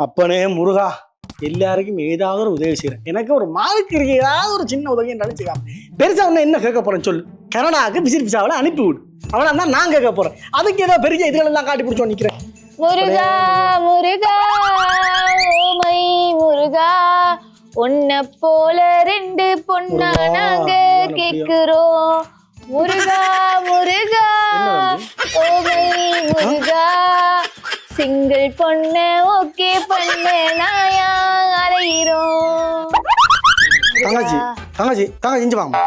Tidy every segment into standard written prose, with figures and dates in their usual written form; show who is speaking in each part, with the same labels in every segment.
Speaker 1: அப்பனே முருகா எல்லாருக்கும் ஏதாவது ஒரு உதவி செய்யறேன். எனக்கு ஒரு மாவுக்கு ஏதாவது ஒரு சின்ன உதவி என்றாலும் செய்யலாம். பெருசா ஒன்று என்ன கேட்க போறேன் சொல்லு. கனடாவுக்கு விசிட் விசாவில் அனுப்பி விடு. அவளா தான் நான் கேட்க போறேன். அதுக்கு ஏதோ பெரிய இதுகளெல்லாம் காட்டி பிடிச்சோம் நிற்கிறேன்.
Speaker 2: முருகா முருகா ஓமை முருகா உன்னை போல ரெண்டு பொண்ணா நாங்க கேக்குறோம். முருகா முருகா ஓமை முருகா சிங்கிள் பொண்ணு ஓகே பண்ணு நாயா அலையிறோம்.
Speaker 1: தங்கச்சி தங்கச்சி தங்கச்சி இஞ்சி வாங்க.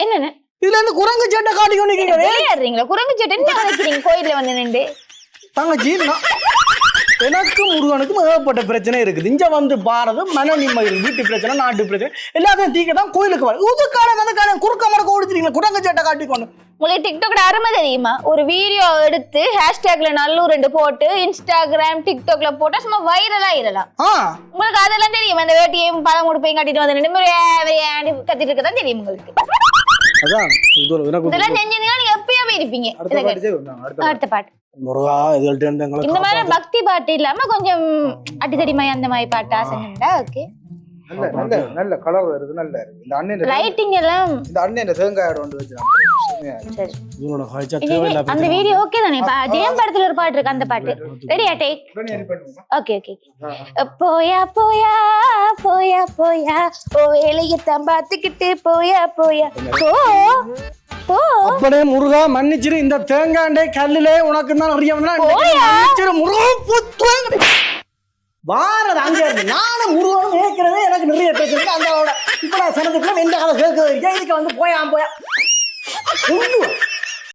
Speaker 2: என்னன்னு
Speaker 1: இதுல இருந்து குரங்கு சேட்டை காட்டிக்கொண்டு
Speaker 2: விளையாடுறீங்களா? குரங்கு சேட்டை என்ன வளர்க்கிறீங்க கோயில்ல வந்து நின்று?
Speaker 1: தங்கச்சி எனக்கும் முருகனுக்கும் ஏகப்பட்ட பிரச்சனை இருக்குது. இங்க வந்து பாரத மன நிம்மதி, வீட்டு பிரச்சனை, நாட்டு பிரச்சனை எல்லாத்தையும் தீக்க தான் கோயிலுக்கு வர. உதுக்காலம் அதுக்கான குறுக்க மறக்க ஓடுத்துறீங்களா? குரங்கு சேட்டை காட்டிக்கொண்டு
Speaker 2: உங்களுக்கு டிக்டாக்ல அருமை தெரியுமா? ஒரு வீடியோ எடுத்து ஹேஷ்டேக்ல நல்லூர் 2 போட்டு இன்ஸ்டாகிராம் டிக்டாக்ல போட்டா சும்மா வைரலா ஆயிரலாம். உங்களுக்கு அதெல்லாம் தெரியும்? அந்த வேட்டியையும் பழம் உடுப்பையும் கட்டிட்டு வந்து நின்று கத்திட்டு இருக்கதான் தெரியும் உங்களுக்கு. இதெல்லாம் செஞ்சீங்கன்னா நீங்க எப்பயும் இருப்பீங்க. அடுத்த பாட்டு
Speaker 1: முருகா
Speaker 2: இந்த மாதிரி பக்தி பாட்டு இல்லாம கொஞ்சம் அடித்தடிமாய் அந்த மாதிரி பாட்டு ஆசைண்டா. ஓகே
Speaker 3: நல்ல கலர் வருது, நல்லா இருக்கு. இந்த அண்ணன்
Speaker 2: லைட்டிங் எல்லாம்
Speaker 3: இந்த அண்ணன் தேங்காய் கொண்டு வச்சிருக்காங்க.
Speaker 2: அந்த வீடியோ ஓகே தானே? ஜெயம் படத்துல ஒரு பாட்டு இருக்கு, அந்த பாட்டு ரெடியா? Take okay okay. போயா போயா போயா போயா ஓ வேலையத்தான் பார்த்துக்கிட்டு போயா போயா போ.
Speaker 1: அப்பனே முருகா மன்னிச்சிரு. இந்த தேங்காண்டே கல்லுலே உனக்கு தான் நிறைய முருகா வாரது அங்க இருந்து நானும் முருகனும் கேட்கிறதே எனக்கு நிறைய பேசுறது. அந்த இப்ப நான் சனத்துக்குள்ள எந்த கதை கேட்க இதுக்கு வந்து போயா